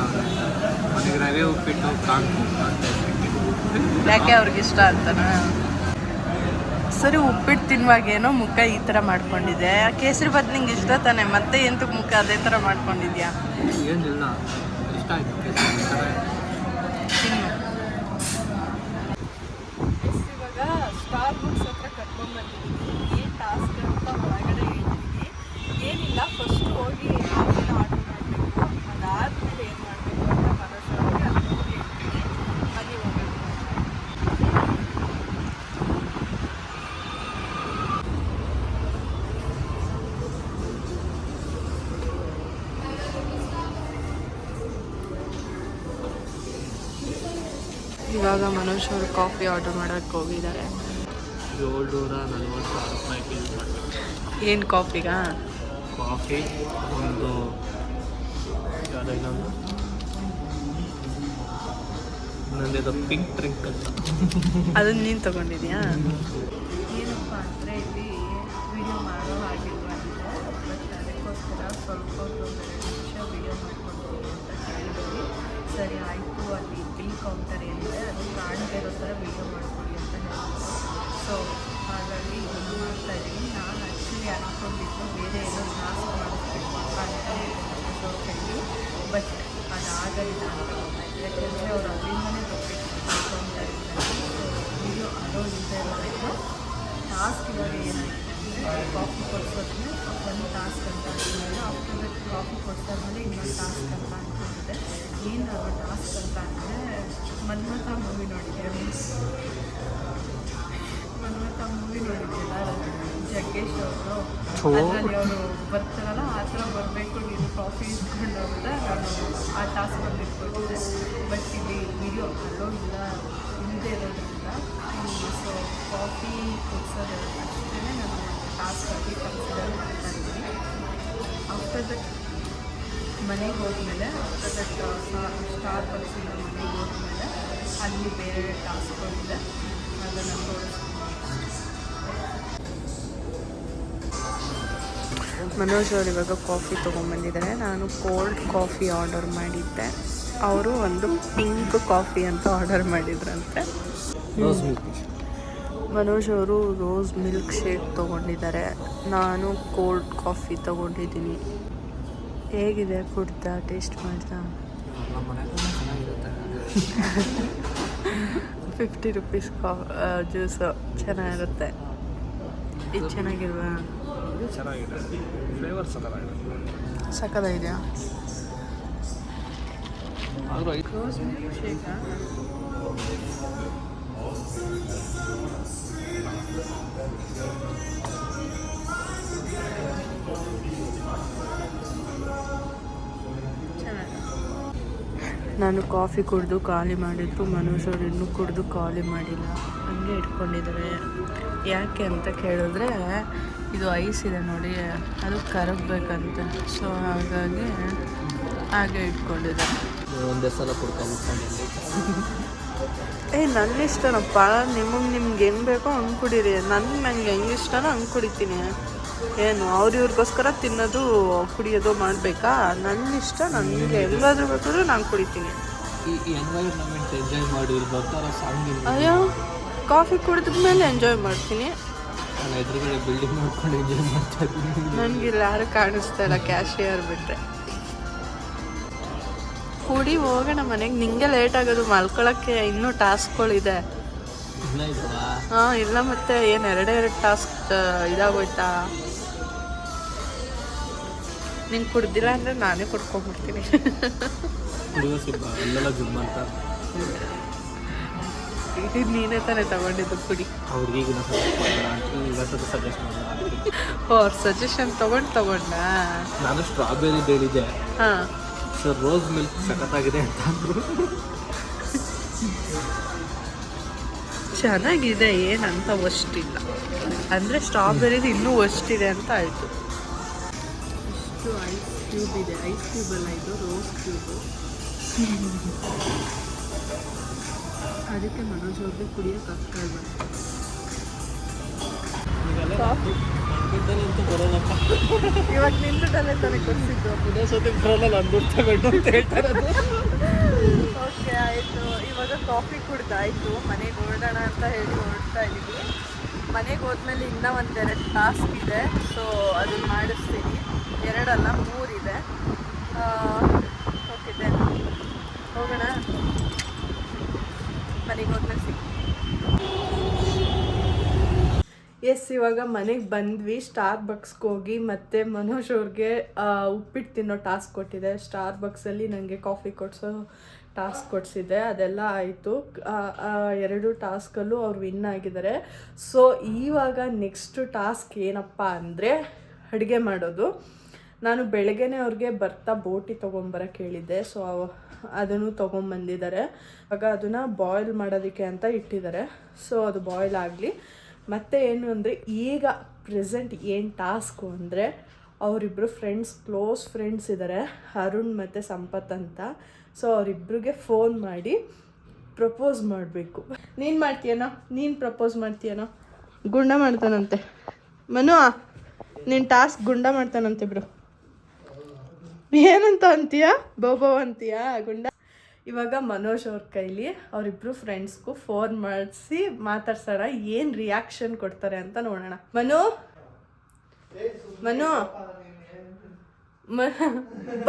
ಅವನಿಗೆ ರವೆ ಉಪ್ಪಿಟ್ಟು ಕಾಂಕು ಅಂತ. ಯಾಕೆ ಅವ್ರಿಗೆ ಇಷ್ಟ ಅಂತನಾ? ಸರಿ, ಉಪ್ಪಿಟ್ಟು ತಿನ್ನುವಾಗ ಏನೋ ಮುಖ ಈ ಥರ ಮಾಡ್ಕೊಂಡಿದ್ದೆ. ಕೇಸರಿ ಬಾತ್ ನಿಂಗೆ ಇಷ್ಟ ತಾನೆ, ಮತ್ತೆ ಎಂತಕ್ಕೆ ಮುಖ ಅದೇ ಥರ ಮಾಡ್ಕೊಂಡಿದ್ಯಾ? ಏನಿಲ್ಲ, ಇಷ್ಟ ಆಯ್ತು. ಇವಾಗ ಸ್ಟಾರ್ ಬುಕ್ಸ್ ಹತ್ರ ಕರ್ಕೊಂಡ್ಬಂದಿದ್ದೀನಿ. ಏನು ಟಾಸ್ಕ್ ಅಂತ ಹೊರಗಡೆ ಹೇಳ್ತೀನಿ. ಏನಿಲ್ಲ, ಫಸ್ಟ್ ಹೋಗಿ ಕಾಫಿನ ಆರ್ಡರ್ ಮಾಡಬೇಕು. ಅದಾದಮೇಲೆ ಏನು ಮಾಡಬೇಕು ಅಂತ ಮನೋಜವ್ರಿಗೆ ಹೇಳ್ತೀನಿ. ಬನ್ನಿ ಹೋಗೋಣ. ಇವಾಗ ಮನೋಜ್ ಅವರು ಕಾಫಿ ಆರ್ಡರ್ ಮಾಡೋಕ್ಕೆ ಹೋಗಿದ್ದಾರೆ. 746 ರೂಪಾಯಿ ಬಿಲ್ ಮಾಡಬೇಕು. ಏನು ಕಾಫಿಗಾ? ಕಾಫಿ ಒಂದು ಇನ್ನೊಂದು ಪಿಂಕ್ ಡ್ರಿಂಕ್ ಅಂತ. ಅದನ್ನು ನೀನು ತೊಗೊಂಡಿದ್ಯಾ? ಏನಪ್ಪ ಅಂದರೆ ಇಲ್ಲಿ ವಿಡಿಯೋ ಮಾಡೋ ಹಾಗಿಲ್ವ ಅಂದರೆ, ಬಟ್ ಅದಕ್ಕೋಸ್ಕರ ಸ್ವಲ್ಪ ಒಂದು 2 ನಿಮಿಷ ವಿಡಿಯೋ ಮಾಡ್ಕೊಡ್ತೀನಿ ಅಂತ ಹೇಳಿದ್ವಿ. ಸರಿ ಆಯಿತು, ಅಲ್ಲಿ ಬಿಲ್ ಕೌಂಟರ್ ಏನಿದೆ ಅದು ಕಾಣದೇ ಇರೋ ಥರ ವಿಡಿಯೋ ಮಾಡ್ಕೊಡಿ ಅಂತ ಹೇಳಿದ್ರು. ಸೊ ಹಾಗಾಗಿ ಇದನ್ನು ಮಾಡ್ತಾಯಿದ್ದೀನಿ. ನಾನು ಆ್ಯಕ್ಚುಲಿ ಅಂದ್ಕೊಂಡಿದ್ದು ಬೇರೆ ಏನೋ ಟಾಸ್ಕ್ ಮಾಡಿಸ್ಬೇಕು ಅಂತ ಅಂದ್ಕೊಂಡಿದ್ದೀನಿ. ಬಟ್ ಅದಾಗಲಿಲ್ಲ ಅಂತ ಗೊತ್ತಾಯಿತು. ಯಾಕೆಂದರೆ ಅವ್ರು ಅಲ್ಲಿಂದನೇ ತಪ್ಪಿಟ್ಕೊಂಡಿದ್ದರಿಂದ ವಿಡಿಯೋ ಅಲೋ ಇಲ್ಲದೆ ಇರೋದಕ್ಕೆ ಟಾಸ್ಕ್ ಇವಾಗ ಏನಾಗಿದೆ ಅಂದರೆ, ಕಾಫಿ ಕೊಡಿಸೋದನ್ನೇ ಒಂದು ಟಾಸ್ಕ್ ಅಂತ ಅಂದ್ಕೊಂಡಿದ್ದೆ. ಆಫ್ಟರ್ ದಟ್ ಕಾಫಿ ಕೊಡಿಸಾದ್ಮೇಲೆ ಇನ್ನೊಂದು ಟಾಸ್ಕ್ ಅಂತ ಅಂದ್ಕೊಂಡಿದ್ದೆ. ಏನು ಟಾಸ್ಕ್ ಅಂತ ಅಂದರೆ, ಮನ್ಮಥ ಮೂವಿ ನೋಡಿದ್ದೆ. ಮನ್ಮಥ ಮೂವಿ ನೋಡಿದ್ದಿಲ್ಲ, ಜಗ್ಗೇಶ್ ಅವರು. ಅದರಲ್ಲಿ ಅವರು ಬರ್ತಾರಲ್ಲ, ಆ ಥರ ಬರಬೇಕು, ನೀನು ಕಾಫಿ ಇಸ್ಕೊಂಡು ಅಂತ ನಾನು ಆ ಟಾಸ್ಕಲ್ಲಿ ಇಟ್ಕೊಂಡಿದ್ದೆ. ಬಟ್ ಇಲ್ಲಿ ವಿಡಿಯೋ ಅಲೋ ಇಲ್ಲದೆ ಇರೋದ್ರಿಂದ, ಸೊ ಕಾಫಿ ಕುಡಿಸೋದು ಅಷ್ಟೇ ನಾನು ಟಾಸ್ಕಾಗಿ ಕನ್ಸಿಡರ್ ಮಾಡ್ತಾ ಇದ್ದೀನಿ. ಆಫ್ಟರ್ ದಟ್ ಮನೆಗೆ ಹೋದ್ಮೇಲೆ, ಆಫ್ಟರ್ ದಟ್ ಸ್ಟಾರ್ ಬಕ್ಸಿಂದ ಮನೆಗೆ ಹೋದ್ಮೇಲೆ ಅಲ್ಲಿ ಬೇರೆ ಟಾಸ್ಕ್ಗಳಿದೆ, ಅದನ್ನು ತೋರಿಸ್ತೀನಿ. ಮನೋಜ್ ಅವರು ಇವಾಗ ಕಾಫಿ ತೊಗೊಂಬಂದಿದ್ದಾರೆ. ನಾನು ಕೋಲ್ಡ್ ಕಾಫಿ ಆರ್ಡರ್ ಮಾಡಿದ್ದೆ. ಅವರು ಒಂದು ಪಿಂಕ್ ಕಾಫಿ ಅಂತ ಆರ್ಡರ್ ಮಾಡಿದ್ರಂತೆ. ಮನೋಜ್ ಅವರು ರೋಸ್ ಮಿಲ್ಕ್ ಶೇಕ್ ತೊಗೊಂಡಿದ್ದಾರೆ. ನಾನು ಕೋಲ್ಡ್ ಕಾಫಿ ತೊಗೊಂಡಿದ್ದೀನಿ. ಹೇಗಿದೆ? ಕುಡ್ತಾ ಟೇಸ್ಟ್ ಮಾಡ್ತಾ? 50 ರೂಪೀಸ್ ಜ್ಯೂಸು ಚೆನ್ನಾಗಿರುತ್ತೆ. ಇದು ಚೆನ್ನಾಗಿಲ್ವಾ? ಇದು ಚೆನ್ನಾಗಿದೆ, ಫ್ಲೇವರ್ ಸಕ್ಕತ್ತಾಗಿದೆ. ಸಕ್ಕತ್ತಾಗಿದೆಯಾ? ಆದರೂ ರೋಸ್ ಮಿಲ್ಕ್ ಶೇಕಾ? ನಾನು ಕಾಫಿ ಕುಡಿದು ಖಾಲಿ ಮಾಡಿದ್ದು, ಮನೋಜ್ ಅವರು ಇನ್ನೂ ಕುಡಿದು ಖಾಲಿ ಮಾಡಿಲ್ಲ, ಹಂಗೆ ಇಟ್ಕೊಂಡಿದ್ದಾರೆ. ಯಾಕೆ ಅಂತ ಕೇಳಿದ್ರೆ ಇದು ಐಸ್ ಇದೆ ನೋಡಿ, ಅದು ಕರಗಬೇಕಂತೆ, ಸೊ ಹಾಗಾಗಿ ಹಾಗೆ ಇಟ್ಕೊಂಡಿದ್ದಾರೆ. ಒಂದೇ ಸಲ ಕುಡ್ಕೊಂಡು ನನ್ನ ಇಷ್ಟನಪ್ಪ, ನಿಮ್ಗೆ ಹೆಂಗೆ ಬೇಕೋ ಹಂಗೆ ಕುಡೀರಿ. ನಂಗೆ ಹೆಂಗೆ ಇಷ್ಟನೋ ಹಂಗೆ ಕುಡಿತೀನಿ. ಏನು ಇವ್ರಿಗೋಸ್ಕರ ತಿನ್ನೋದು ಕುಡಿಯೋದು ಮಾಡಬೇಕಾ? ನನ್ನ ಇಷ್ಟ, ನನಗೆ ಎಲ್ಲಾದ್ರೂ ಬೇಕಾದ್ರೂ ನಾನು ಕುಡಿತೀನಿ. ಈ ಎನ್ವೈರ್ಮೆಂಟ್ ಎಂಜಾಯ್ ಮಾಡಿ ಬರ್ತಾರ ಸಾಂಗ್. ಅಯ್ಯೋ, ಕಾಫಿ ಕುಡಿದ್ಮೇಲೆ ಎಂಜಾಯ್ ಮಾಡ್ತೀನಿ. ನಾನು ಎದುರುಗಡೆ ಬಿಲ್ಡಿಂಗ್ ನೋಡ್ಕೊಂಡು ಎಂಜಾಯ್ ಮಾಡ್ತಾ ಇದ್ದೀನಿ. ನನಗಿಲ್ಲ ಯಾರು ಕಾಣಿಸ್ತಾ ಇಲ್ಲ, ಕ್ಯಾಶಿಯರ್ ಬಿಟ್ಟರೆ. ಕುಡಿ ಹೋಗೋಣ ಮನೆಗೆ, ನಿಂಗೆ ಲೇಟ್ ಆಗೋದು ಮಲ್ಕೊಳಕ್ಕೆ, ಇನ್ನೂ ಟಾಸ್ಕ್ಗಳಿದೆ. ಹಾಂ ಇಲ್ಲ, ಮತ್ತೆ ಏನು ಎರಡೆರಡು ಟಾಸ್ಕ್ ಇದಾಗೋಯ್ತಾ? ನೀನು ಕುಡ್ದಿಲ್ಲ ಅಂದರೆ ನಾನೇ ಕುಡ್ಕೊಂಡ್ಬಿಡ್ತೀನಿ. ಇದು ನೀನೇ ತಾನೇ ತಗೊಂಡಿದ್ದು ಕುಡಿ. ಅವ್ರ ಸಜೆಷನ್ ತಗೊಂಡ ನಾನು ಸ್ಟ್ರಾಬೆರಿ ಹೇಳಿದ್ದೆ, ಹಾಂ ಸರ್ ರೋಸ್ ಮಿಲ್ಕ್ ಸಖತ್ತಾಗಿದೆ ಅಂತ ಅಂದರು. ಚೆನ್ನಾಗಿದೆ, ಏನಂತ ಒಷ್ಟಿಲ್ಲ. ಅಂದರೆ ಸ್ಟ್ರಾಬೆರಿದು ಇನ್ನೂ ಒಷ್ಟಿದೆ ಅಂತ ಆಯಿತು. ಇಷ್ಟು ಐಸ್ ಕ್ಯೂಬ್ ಇದೆ, ಐಸ್ ಕ್ಯೂಬ್ ಅಲ್ಲ ಇದು, ರೋಸ್ ಕ್ಯೂಬು. ಅದಕ್ಕೆ ಮನೋಜ್ ಅವ್ರಿಗೆ ಕುಡಿಯೋಕೆ ಆಗ್ತಾ ಇಲ್ಲ. ಕಾಫಿ ಬರೋದಪ್ಪ, ಇವಾಗ ನಿಂತುಟಲ್ಲೇ ತಾನೇ ಕೊಡಿಸಿದ್ದು. ಇನ್ನೊಂದ್ಸತಿ ಬರೋಲ್ಲ, ನಾನು ದುಡ್ಡು ತಗೊಂಡು ಅಂತ ಹೇಳ್ತಾರೆ. ಓಕೆ ಆಯಿತು, ಇವಾಗ ಕಾಫಿ ಕುಡ್ದಾಯಿತು, ಮನೆಗೆ ಹೊರಡೋಣ ಅಂತ ಹೇಳಿ ಹೊರಡ್ತಾ ಇದ್ದೀವಿ. ಮನೆಗೆ ಹೋದ್ಮೇಲೆ ಇನ್ನೂ ಒಂದೆರಡು ಟಾಸ್ಕ್ ಇದೆ, ಸೊ ಅದನ್ನು ಮಾಡಿಸ್ತೀನಿ. 2 ಅಲ್ಲ 3 ಇದೆ. ಓಕೆ ದೆನ್ ಹೋಗೋಣ, ಮನೆಗೆ ಹೋದ್ಮೇಲೆ ಸಿಗ್ತೀವಿ. ಎಸ್, ಇವಾಗ ಮನೆಗೆ ಬಂದ್ವಿ. ಸ್ಟಾರ್ ಬಕ್ಸ್ಗೆ ಹೋಗಿ ಮತ್ತೆ ಮನೋಜ್ ಅವ್ರಿಗೆ ಉಪ್ಪಿಟ್ಟು ತಿನ್ನೋ ಟಾಸ್ಕ್ ಕೊಟ್ಟಿದೆ. ಸ್ಟಾರ್ ಬಕ್ಸಲ್ಲಿ ನನಗೆ ಕಾಫಿ ಕೊಡಿಸೋ ಟಾಸ್ಕ್ ಕೊಡಿಸಿದ್ದೆ, ಅದೆಲ್ಲ ಆಯಿತು. 2 ಟಾಸ್ಕಲ್ಲೂ ಅವ್ರು ವಿನ್ ಆಗಿದ್ದಾರೆ. ಸೊ ಇವಾಗ ನೆಕ್ಸ್ಟ್ ಟಾಸ್ಕ್ ಏನಪ್ಪ ಅಂದರೆ ಅಡುಗೆ ಮಾಡೋದು. ನಾನು ಬೆಳಗ್ಗೆನೇ ಅವ್ರಿಗೆ ಬರ್ತಾ ಬೋಟಿ ತೊಗೊಂಬರಕ್ಕೆ ಹೇಳಿದ್ದೆ, ಸೊ ಅದನ್ನು ತೊಗೊಂಬಂದಿದ್ದಾರೆ. ಆಗ ಅದನ್ನು ಬಾಯ್ಲ್ ಮಾಡೋದಕ್ಕೆ ಅಂತ ಇಟ್ಟಿದ್ದಾರೆ. ಸೊ ಅದು ಬಾಯ್ಲ್ ಆಗಲಿ. ಮತ್ತು ಏನು ಅಂದರೆ ಈಗ ಪ್ರೆಸೆಂಟ್ ಏನು ಟಾಸ್ಕು ಅಂದರೆ, ಅವರಿಬ್ಬರು ಕ್ಲೋಸ್ ಫ್ರೆಂಡ್ಸ್ ಇದ್ದಾರೆ, ಅರುಣ್ ಮತ್ತು ಸಂಪತ್ ಅಂತ. ಸೊ ಅವರಿಬ್ರಿಗೆ ಫೋನ್ ಮಾಡಿ ಪ್ರಪೋಸ್ ಮಾಡಬೇಕು. ನೀನು ಮಾಡ್ತೀಯನೋ? ನೀನು ಪ್ರಪೋಸ್ ಮಾಡ್ತೀಯನೋ? ಗುಂಡ ಮಾಡ್ತಾನಂತೆ ಮನು, ನೀನು ಟಾಸ್ಕ್ ಗುಂಡ ಮಾಡ್ತಾನಂತೆ ಬ್ರೋ. ಏನಂತ ಅಂತೀಯ? ಬೋಬೋ ಅಂತೀಯಾ? ಗುಂಡ. ಇವಾಗ ಮನೋಜ್ ಅವ್ರ ಕೈಲಿ ಅವರಿಬ್ರು ಫ್ರೆಂಡ್ಸ್ಗೂ ಫೋನ್ ಮಾಡಿಸಿ ಮಾತಾಡ್ಸೋಣ, ಏನು ರಿಯಾಕ್ಷನ್ ಕೊಡ್ತಾರೆ ಅಂತ ನೋಡೋಣ. ಮನು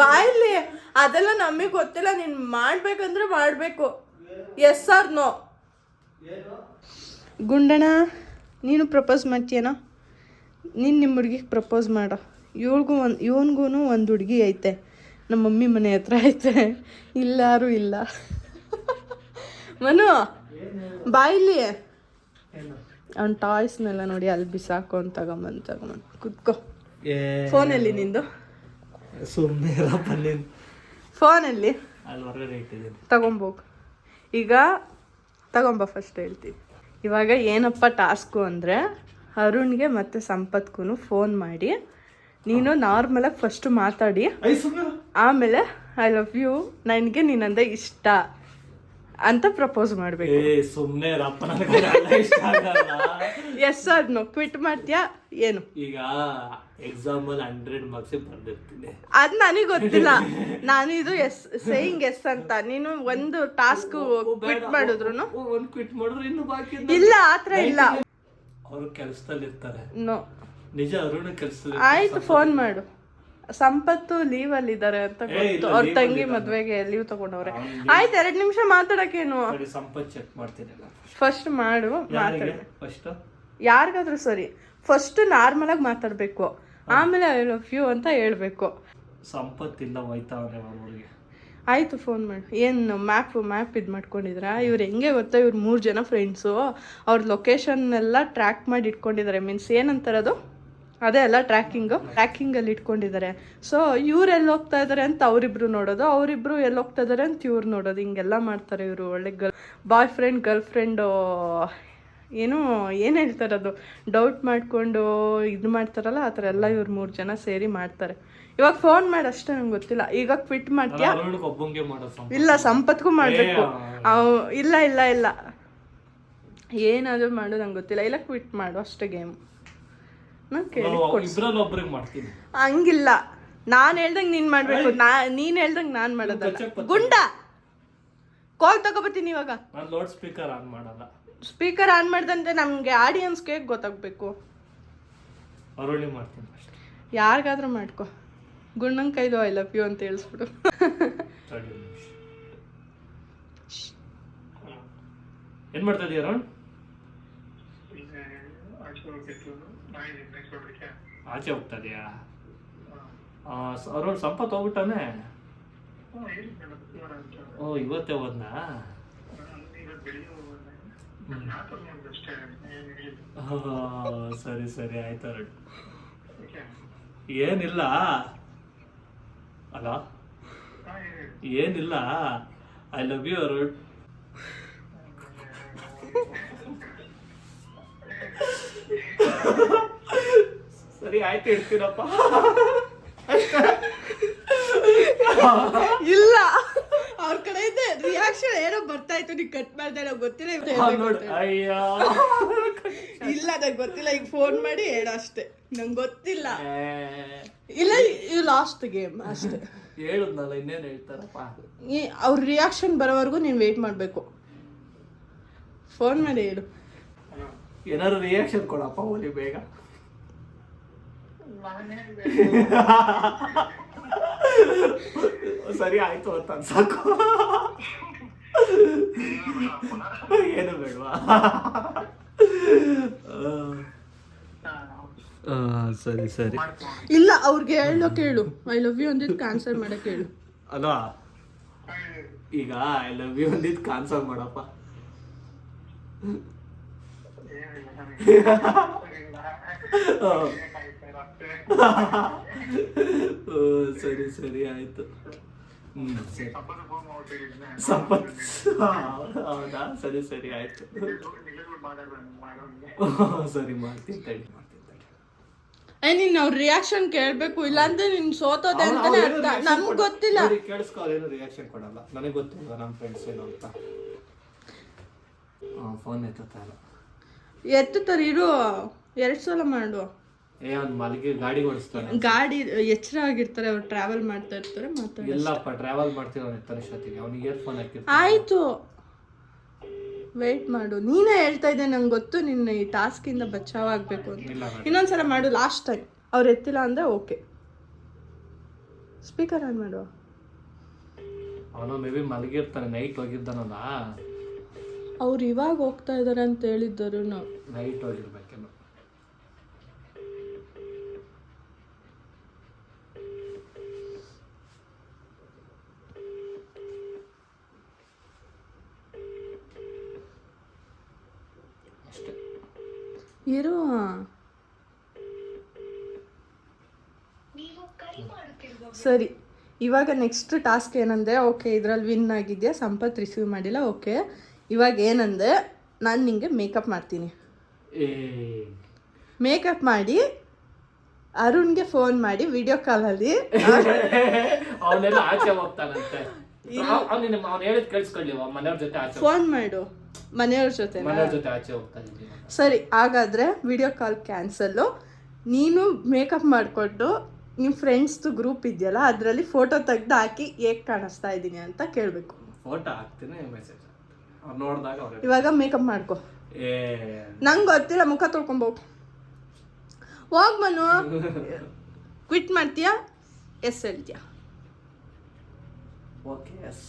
ಬಾಯಲ್ಲಿ ಅದೆಲ್ಲ ನಮಗೆ ಗೊತ್ತಿಲ್ಲ, ನೀನು ಮಾಡ್ಬೇಕಂದ್ರೆ ಮಾಡಬೇಕು. S or no? ಗುಂಡಣ್ಣ, ನೀನು ಪ್ರಪೋಸ್ ಮಾಡ್ತೀಯನೋ? ನೀನು ನಿಮ್ಮ ಹುಡುಗಿಗೆ ಪ್ರಪೋಸ್ ಮಾಡೋ. ಇವನಿಗೂ ಒಂದು ಹುಡುಗಿ ಐತೆ, ನಮ್ಮ ಮಮ್ಮಿ ಮನೆ ಹತ್ರ ಐತೆ, ಇಲ್ಲಾರು ಇಲ್ಲ. ಮನು ಬಾಯಿಲಿ ಅವ್ನ ಟಾಯ್ಸ್ನೆಲ್ಲ ನೋಡಿ ಅಲ್ಲಿ ಬಿಸಾಕು ಅಂತ ತಗೊಂಬಂದು ಕುತ್ಕೋ. ಫೋನಲ್ಲಿ ನಿಂದು ಸುಮ್ಮನೆ ಫೋನಲ್ಲಿ ತಗೊಂಬೋಗು. ಈಗ ತಗೊಂಬ, ಫಸ್ಟ್ ಹೇಳ್ತೀನಿ. ಇವಾಗ ಏನಪ್ಪ ಟಾಸ್ಕು ಅಂದರೆ, ಅರುಣ್ಗೆ ಮತ್ತು ಸಂಪತ್ಗೂ ಫೋನ್ ಮಾಡಿ ನೀನು ನಾರ್ಮಲಾಗಿ ಫಸ್ಟು ಮಾತಾಡಿ, ಆಮೇಲೆ ಐ ಲವ್ ಯು, ನನಗೆ ನೀನಂದ ಇಷ್ಟ ಅಂತ ಪ್ರಪೋಸ್ ಮಾಡಬೇಕು. S or no? ಕ್ವಿಟ್ ಮಾಡ್ತೀಯಾ ಏನು? ಈಗ ಎಕ್ಸಾಂಪಲ್ 100 ಮಾರ್ಕ್ಸ್ ಬರ್ದಿರ್ತೀನಿ, ಅದು ನನಗೆ ಗೊತ್ತಿಲ್ಲ. ನಾನು ಇದು ಸೇಯಿಂಗ್ ಎಸ್ ಅಂತ. ನೀನು ಒಂದು ಟಾಸ್ಕ್ ಕ್ವಿಟ್ ಮಾಡಿದ್ರು ಕ್ವಿಟ್ ಮಾಡಿದ್ರು ಇನ್ನು ಬಾಕಿ ಇಲ್ಲ, ಆ ಥರ ಇಲ್ಲ. ಅವರು ಕೆಲಸದಲ್ಲಿ ಇರ್ತಾರೆ. ನೋ, ನಿಜ, ಅರುಣ ಕೆಲಸದಲ್ಲಿ. ಆಯ್ತು, ಫೋನ್ ಮಾಡು. ಸಂಪತ್ತು ಲೀವಲ್ಲಿ ಇದ್ದಾರೆ ಅಂತ ಗೊತ್ತು, ಅವ್ರ ತಂಗಿ ಮದ್ವೆಗೆ ಲೀವ್ ತಗೊಂಡವ್ರೆ. ಆಯ್ತು, 2 ನಿಮಿಷ ಮಾತಾಡಕ್ಕೇನು? ಸಂಪತ್ ಚೆಕ್ ಮಾಡ್ತೀನಿ. ಫಸ್ಟ್ ಮಾಡು, ಮಾತಾಡಿ. ಫಸ್ಟ್ ಯಾರಿಗಾದ್ರೂ ಸರಿ ಫಸ್ಟ್ ನಾರ್ಮಲಾಗಿ ಮಾತಾಡಬೇಕು, ಆಮೇಲೆ ಐ ಲವ್ ಯು ಅಂತ ಹೇಳ್ಬೇಕು. ಸಂಪತ್ತಿಲ್ಲ ಹೋಯ್ತಾವ್ರೆ ಅವ್ರಿಗೆ. ಆಯಿತು ಫೋನ್ ಮಾಡಿ. ಏನು ಮ್ಯಾಪ್ ಇದು ಮಾಡ್ಕೊಂಡಿದ್ರಾ? ಇವ್ರು ಹೆಂಗೆ ಗೊತ್ತಾ, ಇವ್ರು 3 ಜನ ಫ್ರೆಂಡ್ಸು ಅವ್ರ ಲೊಕೇಶನ್ ಎಲ್ಲ ಟ್ರ್ಯಾಕ್ ಮಾಡಿ ಇಟ್ಕೊಂಡಿದ್ದಾರೆ. ಮೀನ್ಸ್ ಏನಂತಾರದು, ಅದೇ ಅಲ್ಲ ಟ್ರ್ಯಾಕಿಂಗಲ್ಲಿ ಇಟ್ಕೊಂಡಿದ್ದಾರೆ. ಸೊ ಇವ್ರು ಎಲ್ಲಿ ಹೋಗ್ತಾ ಇದ್ದಾರೆ ಅಂತ ಅವರಿಬ್ರು ನೋಡೋದು, ಅವರಿಬ್ರು ಎಲ್ಲಿ ಹೋಗ್ತಾ ಇದ್ದಾರೆ ಅಂತ ಇವ್ರು ನೋಡೋದು, ಹಿಂಗೆಲ್ಲ ಮಾಡ್ತಾರೆ ಇವರು. ಒಳ್ಳೆ ಬಾಯ್ ಫ್ರೆಂಡ್ ಗರ್ಲ್ ಫ್ರೆಂಡು ಏನು ಹೇಳ್ತಾರದು, ಡೌಟ್ ಮಾಡಿಕೊಂಡು ಇದು ಮಾಡ್ತಾರಲ್ಲ, ಆ ಥರ ಎಲ್ಲ ಇವ್ರು 3 ಜನ ಸೇರಿ ಮಾಡ್ತಾರೆ. ಇವಾಗ ಫೋನ್ ಮಾಡಿ ಅಷ್ಟೇ, ನಂಗೆ ಗೊತ್ತಿಲ್ಲ. ಈಗ ಕ್ವಿಟ್ ಮಾಡ್ತೀಯಾ? ಇಲ್ಲ, ಸಂಪತ್ಗೂ ಮಾಡಬೇಕು. ಇಲ್ಲ ಏನಾದರೂ ಮಾಡು, ನಂಗೆ ಗೊತ್ತಿಲ್ಲ. ಇಲ್ಲ ಕ್ವಿಟ್ ಮಾಡು ಅಷ್ಟೇ ಗೇಮ್. ಹಂಗಿಲ್ಲ, ನಾನು ಹೇಳ್ದಂಗೆ ನೀನು ಮಾಡಬೇಕು, ನೀನು ಹೇಳ್ದಂಗೆ ನಾನು ಮಾಡೋದಲ್ಲ. ಗುಂಡ ಕಾಲ್ ತಗೋಬತ್ತೀನಿ ಇವಾಗ. ಲೌಡ್ ಸ್ಪೀಕರ್ ಆನ್ ಮಾಡಲ್ಲ. ಸ್ಪೀಕರ್ ಆನ್ ಮಾಡ್ದಂತೆ ನಮಗೆ ಆಡಿಯನ್ಸ್ಗೆ ಗೊತ್ತಾಗಬೇಕು. ಯಾರಿಗಾದ್ರೂ ಮಾಡ್ಕೊ. ಗುಂಡಂಗೆ ಕೈದು ಐ ಲವ್ ಯು ಅಂತ ಹೇಳಿಸ್ಬಿಡು. ಏನ್ ಮಾಡ್ತಾ ಇದೀಯ ಅರುಣ್? ಆಚೆ ಹೋಗ್ತಾ ಇದೆಯಾ? ಅರುಣ್ ಸಂಪತ್ ಹೋಗ್ಬಿಟ್ಟಾನೆ. ಓ, ಇವತ್ತೇ ಹೋದ್ನಾ? ಸರಿ ಆಯ್ತು ಅರುಣ್. ಏನಿಲ್ಲ ಅಲ್ಲ, ಏನಿಲ್ಲ, ಐ ಲವ್ ಯು ಅರುಣ್. ಸರಿ ಆಯ್ತು, ಇಡ್ತೀನಪ್ಪ. ಇಲ್ಲ, ಅವ್ರ ಕಡೆ ಇದೆ ರಿಯಾಕ್ಷನ್ ಏನೋ ಬರ್ತಾ ಇತ್ತು, ನೀ ಕಟ್ ಮಾಡ್ದೆ, ನಂಗೆ ಗೊತ್ತಿಲ್ಲ. ಅಯ್ಯೋ ಇಲ್ಲ, ನಂಗೆ ಗೊತ್ತಿಲ್ಲ. ಈಗ ಫೋನ್ ಮಾಡಿ ಹೇಳ ಅಷ್ಟೇ, ನಂಗೆ ಗೊತ್ತಿಲ್ಲ. ಇಲ್ಲ, ಇದು ಲಾಸ್ಟ್ ಗೇಮ್ ಅಷ್ಟೇ. ಹೇಳುದ್ನಲ್ಲ, ಇನ್ನೇನು ಹೇಳ್ತಾರಪ್ಪ. ಅವ್ರ ರಿಯಾಕ್ಷನ್ ಬರೋವರೆಗೂ ನೀನು ವೇಟ್ ಮಾಡಬೇಕು. ಫೋನ್ ಮಾಡಿ ಹೇಳು. ಏನಾದ್ರು ರಿಯಾಕ್ಷನ್ ಕೊಡಪ್ಪ, ಓಲಿ ಬೇಗ. ಸರಿ ಆಯ್ತು ಅಂತ ಸಾಕು. ಏನು ಬೇಡವಾ? ಸರಿ. ಇಲ್ಲ, ಅವ್ರಿಗೆ ಹೇಳು ಐ ಲವ್ ಯು ಅಂದಿದ್ದು ಕ್ಯಾನ್ಸಲ್ ಮಾಡಕ್ಕೆ ಹೇಳು. ಅಲ್ವಾ, ಈಗ ಐ ಲವ್ ಯು ಅಂದಿದ್ದು ಕ್ಯಾನ್ಸಲ್ ಮಾಡಪ್ಪ. ಸರಿ ಆಯ್ತು. ಸಂಪತ್ ಹೌದಾ? ಸರಿ ಆಯ್ತು. ಸರಿ, ಮಾಡ್ತೀನಿ ತಡಿ. ನೀನ್ ಅವ್ರ ರಿಯಾಕ್ಷನ್ ಕೇಳ್ಬೇಕು, ಇಲ್ಲಾಂದ್ರೆ ನೀನ್ ಸೋತೋದೆ ಅಂತಾನೆ ಅರ್ಥ. ನಮ್ಗೆ ಗೊತ್ತಿಲ್ಲ. ಕೇಳಿಸ್ಕೊ, ಏನು ರಿಯಾಕ್ಷನ್ ಕೊಡಲ್ಲ. ನನಗೆ ಗೊತ್ತಿಲ್ಲ ನಮ್ಮ ಫ್ರೆಂಡ್ಸ್ ಏನು ಅಂತ. ಫೋನ್ ಎತ್ತುತ್ತಾರೆ. ಇರು, 2 ಸಲ ಮಾಡು. ಮಲ್ಲಿಗೆ ಗಾಡಿ ಓಡಿಸ್ತಾನೆ. ಗಾಡಿ ಎಚ್ಚರ ಆಗಿರ್ತಾರೆ, ಅವ್ರು ಟ್ರಾವೆಲ್ ಮಾಡ್ತಾ ಇರ್ತಾರೆ. ಇಲ್ಲಪ್ಪ, ಟ್ರಾವೆಲ್ ಮಾಡ್ತೀವಿ ಅವನಿಗೆ ಅವನಿಗೆ ಇಯರ್ಫೋನ್ ಹಾಕಿರ್ತಾರೆ. ಆಯ್ತು, ವೇಟ್ ಮಾಡು. ನೀನೇ ಹೇಳ್ತಾ ಇದ್ದೆ, ನಂಗೆ ಗೊತ್ತು ನಿನ್ನ ಈ ಟಾಸ್ಕಿಂದ ಬಚಾವ್ ಆಗಬೇಕು ಅಂತ. ಇನ್ನೊಂದ್ಸಲ ಮಾಡು, ಲಾಸ್ಟ್ ಟೈಮ್. ಅವ್ರು ಎತ್ತಿಲ್ಲ ಅಂದರೆ ಓಕೆ. ಸ್ಪೀಕರ್ ಆನ್ ಮಾಡು. ಅವನು ಮೇ ಬಿ ಮಲಗಿರ್ತಾನೆ, ನೈಟ್ ಹೋಗಿದ್ದಾನಲ್ಲ. ಅವ್ರು ಇವಾಗ ಹೋಗ್ತಾ ಇದ್ದಾರೆ ಅಂತ ಹೇಳಿದ್ದರು. ನಾವು ನೈಟ್ ಹೋಗಿರ್ಬೇಕೇನು. ಇರು, ಸರಿ. ಇವಾಗ ನೆಕ್ಸ್ಟ್ ಟಾಸ್ಕ್ ಏನಂದೆ, ಓಕೆ ಇದರಲ್ಲಿ ವಿನ್ ಆಗಿದೆಯಾ, ಸಂಪತ್ ರಿಸೀವ್ ಮಾಡಿಲ್ಲ, ಓಕೆ. ಇವಾಗ ಏನಂದೆ, ನಾನು ನಿಂಗೆ ಮೇಕಪ್ ಮಾಡ್ತೀನಿ. ಮೇಕಪ್ ಮಾಡಿ ಅರುಣ್ಗೆ ಫೋನ್ ಮಾಡಿ ವಿಡಿಯೋ ಕಾಲಲ್ಲಿ ಅವನೆಲ್ಲ ಆಚೆ ಹೋಗ್ತಾನಂತೆ. ಅವ್ನು ಹೇಳಿದ್ ಕೇಳಿಸ್ಕೊಳ್ಳಿ, ಮನೆಯವ್ರ ಜೊತೆ ಆಚೆ ಫೋನ್ ಮಾಡು. ಮನೆಯವ್ರ ಜೊತೆ ಆಚೆ ಹೋಗ್ತಾನೆ. ಸರಿ, ಹಾಗಾದರೆ ವಿಡಿಯೋ ಕಾಲ್ ಕ್ಯಾನ್ಸಲ್ಲು. ನೀನು ಮೇಕಪ್ ಮಾಡಿಕೊಂಡು ನಿಮ್ಮ ಫ್ರೆಂಡ್ಸ್ದು ಗ್ರೂಪ್ ಇದೆಯಲ್ಲ, ಅದರಲ್ಲಿ ಫೋಟೋ ತೆಗ್ದು ಹಾಕಿ ಹೇಗೆ ಕಾಣಿಸ್ತಾ ಇದ್ದೀನಿ ಅಂತ ಕೇಳಬೇಕು. ಫೋಟೋ ಹಾಕ್ತೀನಿ, ಮೆಸೇಜ್ ಅವ್ರು ನೋಡಿದಾಗ ಅವ್ರು. ಇವಾಗ ಮೇಕಪ್ ಮಾಡ್ಕೊ. ನಂಗೆ ಗೊತ್ತಿಲ್ಲ, ಮುಖ ತೊಳ್ಕೊಂಬೋಗು. ಹೋಗ್ ಮನು. ಕ್ವಿಟ್ ಮಾಡ್ತೀಯಾ? ಎಸ್ ಹೇಳ್ತೀಯಾ? Okay, yes.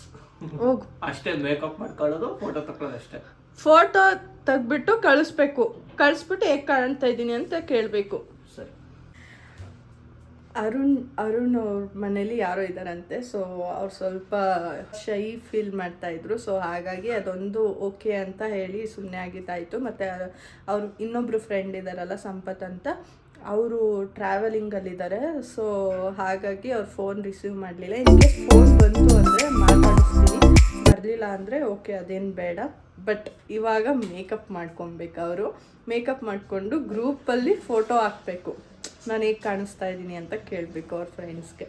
ಹೋಗು. ಅಷ್ಟೇ ಮೇಕಪ್ ಮಾಡ್ಕೊಳ್ಳೋದು, ಫೋಟೋ ತಗೊಳ್ಳೋದು ಅಷ್ಟೇ. ಫೋಟೋ ತೆಗ್ಬಿಟ್ಟು ಕಳಿಸ್ಬೇಕು. ಕಳಿಸ್ಬಿಟ್ಟು ಹೇಗೆ ಕಾಣ್ತಾ ಇದ್ದೀನಿ ಅಂತ ಕೇಳಬೇಕು. ಸರಿ. ಅರುಣ್ ಅವ್ರ ಮನೇಲಿ ಯಾರೋ ಇದ್ದಾರಂತೆ. ಸೊ ಅವ್ರು ಸ್ವಲ್ಪ ಶೈ ಫೀಲ್ ಮಾಡ್ತಾಯಿದ್ರು. ಸೊ ಹಾಗಾಗಿ ಅದೊಂದು ಓಕೆ ಅಂತ ಹೇಳಿ ಸುಮ್ಮನೆ ಆಗಿದ್ದಾಯಿತು. ಮತ್ತು ಅವ್ರು ಇನ್ನೊಬ್ಬರು ಫ್ರೆಂಡ್ ಇದ್ದಾರಲ್ಲ ಸಂಪತ್ ಅಂತ, ಅವರು ಟ್ರಾವೆಲಿಂಗಲ್ಲಿದ್ದಾರೆ. ಸೊ ಹಾಗಾಗಿ ಅವ್ರು ಫೋನ್ ರಿಸೀವ್ ಮಾಡಲಿಲ್ಲ. ಇನ್ಕೆ ಫೋನ್ ಬಂತು ಅಂದರೆ ಮಾತಾಡಿಸ್ತೀನಿ, ಬರಲಿಲ್ಲ ಅಂದರೆ ಓಕೆ ಅದೇನು ಬೇಡ. ಬಟ್ ಇವಾಗ ಮೇಕಪ್ ಮಾಡ್ಕೊಬೇಕು. ಅವರು ಮೇಕಪ್ ಮಾಡಿಕೊಂಡು ಗ್ರೂಪಲ್ಲಿ ಫೋಟೋ ಹಾಕಬೇಕು. ನಾನು ಹೇಗೆ ಕಾಣಿಸ್ತಾ ಇದ್ದೀನಿ ಅಂತ ಕೇಳಬೇಕು ಅವ್ರ ಫ್ರೆಂಡ್ಸ್ಗೆ.